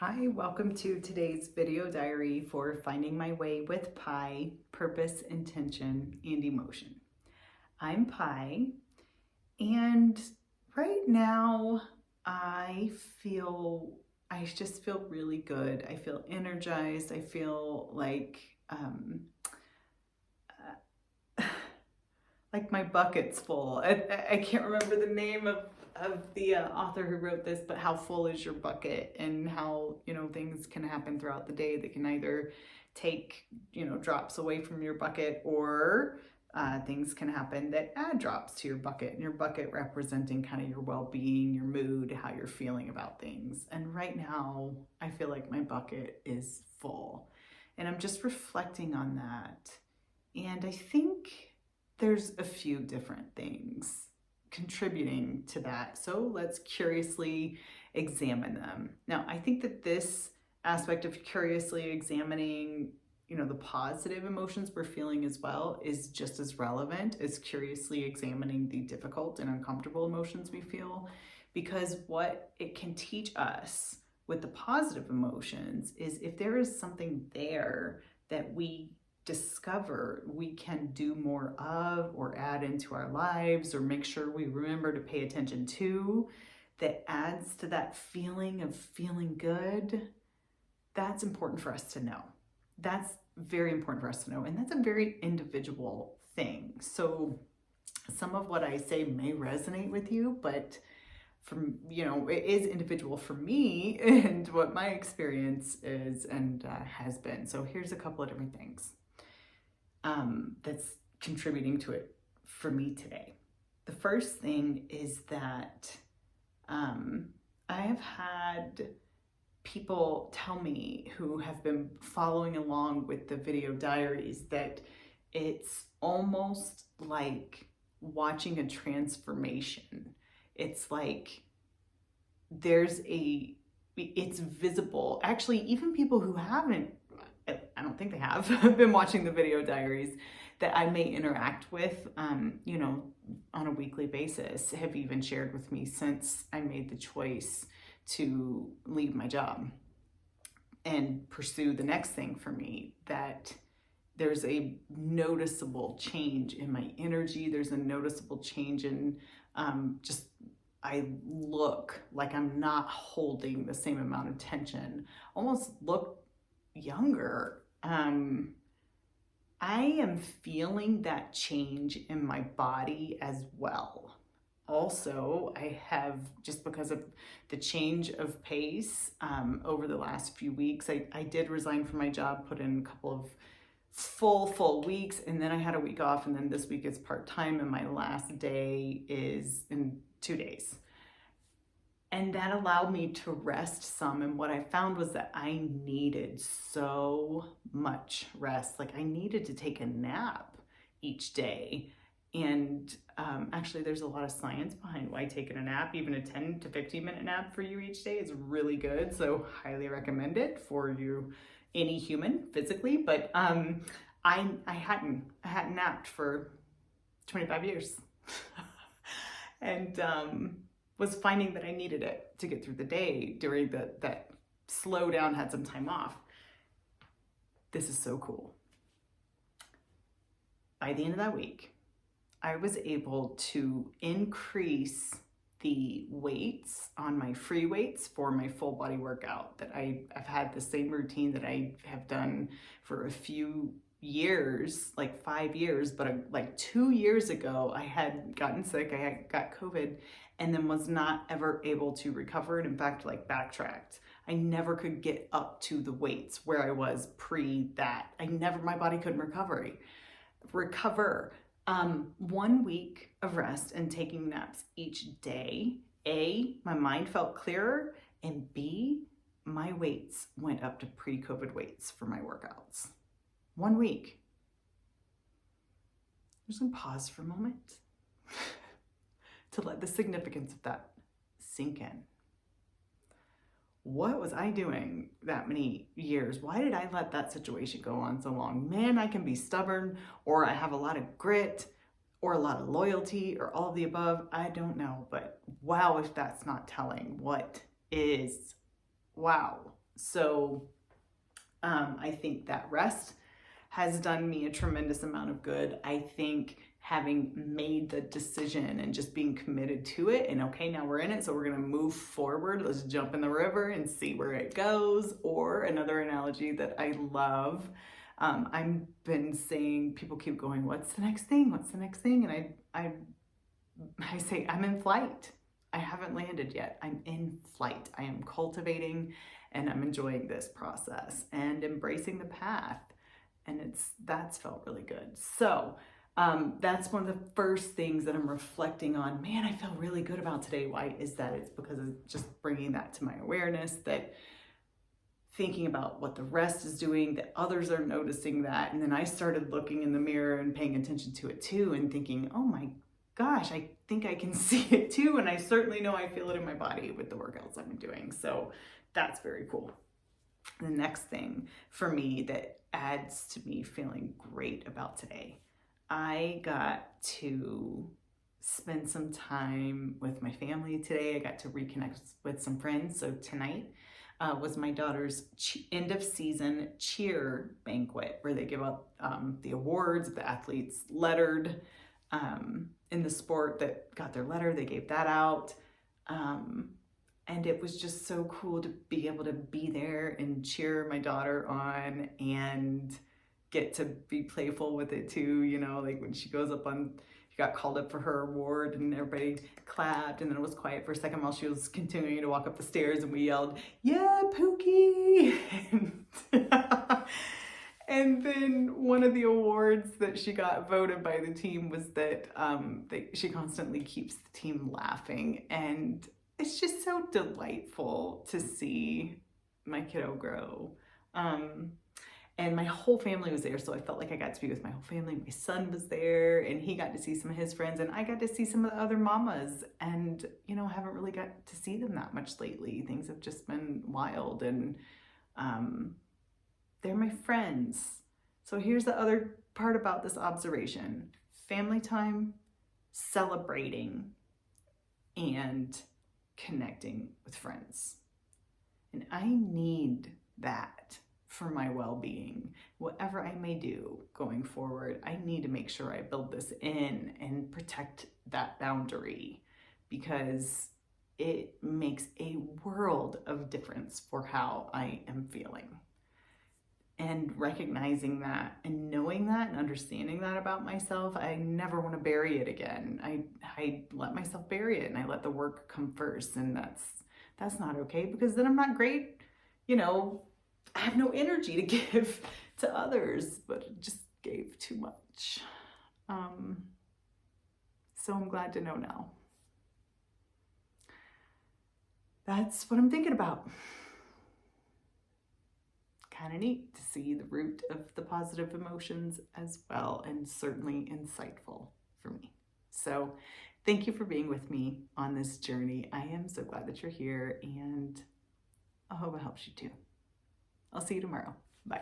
Hi, welcome to today's video diary for finding my way with Pi, purpose, intention, and emotion. I'm Pi, and right now I just feel really good. I feel energized. I feel like my bucket's full. I can't remember the name of the author who wrote this, but how full is your bucket, and how, things can happen throughout the day that can either take, drops away from your bucket, or things can happen that add drops to your bucket, and your bucket representing kind of your well-being, your mood, how you're feeling about things. And right now I feel like my bucket is full, and I'm just reflecting on that. And I think there's a few different things contributing to that. So let's curiously examine them. Now, I think that this aspect of curiously examining, the positive emotions we're feeling as well, is just as relevant as curiously examining the difficult and uncomfortable emotions we feel, because what it can teach us with the positive emotions is if there is something there that we discover we can do more of, or add into our lives, or make sure we remember to pay attention to, that adds to that feeling of feeling good, that's important for us to know. That's very important for us to know, and that's a very individual thing. So some of what I say may resonate with you, but it is individual for me and what my experience is and has been. So here's a couple of different things that's contributing to it for me today. The first thing is that I have had people tell me who have been following along with the video diaries that it's almost like watching a transformation. It's like it's visible. Actually, even people who haven't, I don't think they have been watching the video diaries that I may interact with, on a weekly basis, have even shared with me since I made the choice to leave my job and pursue the next thing for me, that there's a noticeable change in my energy. There's a noticeable change in I look like I'm not holding the same amount of tension, almost look younger. I am feeling that change in my body as well. Also, I have, just because of the change of pace over the last few weeks, I did resign from my job, put in a couple of full weeks, and then I had a week off, and then this week is part-time, and my last day is in 2 days. And that allowed me to rest some. And what I found was that I needed so much rest. Like, I needed to take a nap each day. And actually, there's a lot of science behind why taking a nap, even a 10 to 15 minute nap for you each day, is really good. So highly recommend it for you, any human, physically. But I hadn't napped for 25 years. And was finding that I needed it to get through the day during that slowdown, had some time off. This is so cool. By the end of that week, I was able to increase the weights on my free weights for my full body workout. That I've had the same routine that I have done for a few years, like 5 years, but like 2 years ago, I had gotten sick. I had got COVID, and then was not ever able to recover. And in fact, like, backtracked. I never could get up to the weights where I was pre that. My body couldn't recover. 1 week of rest and taking naps each day, A, my mind felt clearer, and B, my weights went up to pre-COVID weights for my workouts. 1 week. I'm just gonna pause for a moment to let the significance of that sink in. What was I doing that many years? Why did I let that situation go on so long? Man, I can be stubborn, or I have a lot of grit, or a lot of loyalty, or all of the above. I don't know, but wow, if that's not telling, what is? Wow. So I think that rest has done me a tremendous amount of good. I think having made the decision and just being committed to it, and okay, now we're in it, so we're gonna move forward. Let's jump in the river and see where it goes. Or another analogy that I love, I've been saying, people keep going, what's the next thing? What's the next thing? And I say, I'm in flight. I haven't landed yet. I'm in flight. I am cultivating and I'm enjoying this process and embracing the path. And that's felt really good. So that's one of the first things that I'm reflecting on. Man, I feel really good about today. Why is that? It's because of just bringing that to my awareness, that thinking about what the rest is doing, that others are noticing that. And then I started looking in the mirror and paying attention to it too, and thinking, oh my gosh, I think I can see it too. And I certainly know I feel it in my body with the workouts I've been doing. So that's very cool. The next thing for me that adds to me feeling great about today, I got to spend some time with my family today. I got to reconnect with some friends. So tonight was my daughter's end of season cheer banquet, where they give out the awards, the athletes lettered in the sport that got their letter. They gave that out. And it was just so cool to be able to be there and cheer my daughter on and get to be playful with it too. You know, like when she goes up on, she got called up for her award and everybody clapped, and then it was quiet for a second while she was continuing to walk up the stairs, and we yelled, yeah, Pookie! And then one of the awards that she got voted by the team was that she constantly keeps the team laughing. And it's just so delightful to see my kiddo grow. And my whole family was there, so I felt like I got to be with my whole family. My son was there, and he got to see some of his friends, and I got to see some of the other mamas. And, you know, I haven't really got to see them that much lately. Things have just been wild, and they're my friends. So here's the other part about this observation. Family time, celebrating, and connecting with friends. And I need that for my well-being. Whatever I may do going forward, I need to make sure I build this in and protect that boundary, because it makes a world of difference for how I am feeling. And recognizing that and knowing that and understanding that about myself, I never want to bury it again. I let myself bury it, and I let the work come first, and that's not okay, because then I'm not great. You know, I have no energy to give to others, but it just gave too much. So I'm glad to know now. That's what I'm thinking about. Kind of neat to see the root of the positive emotions as well, and certainly insightful for me. So thank you for being with me on this journey. I am so glad that you're here, and I hope it helps you too. I'll see you tomorrow. Bye.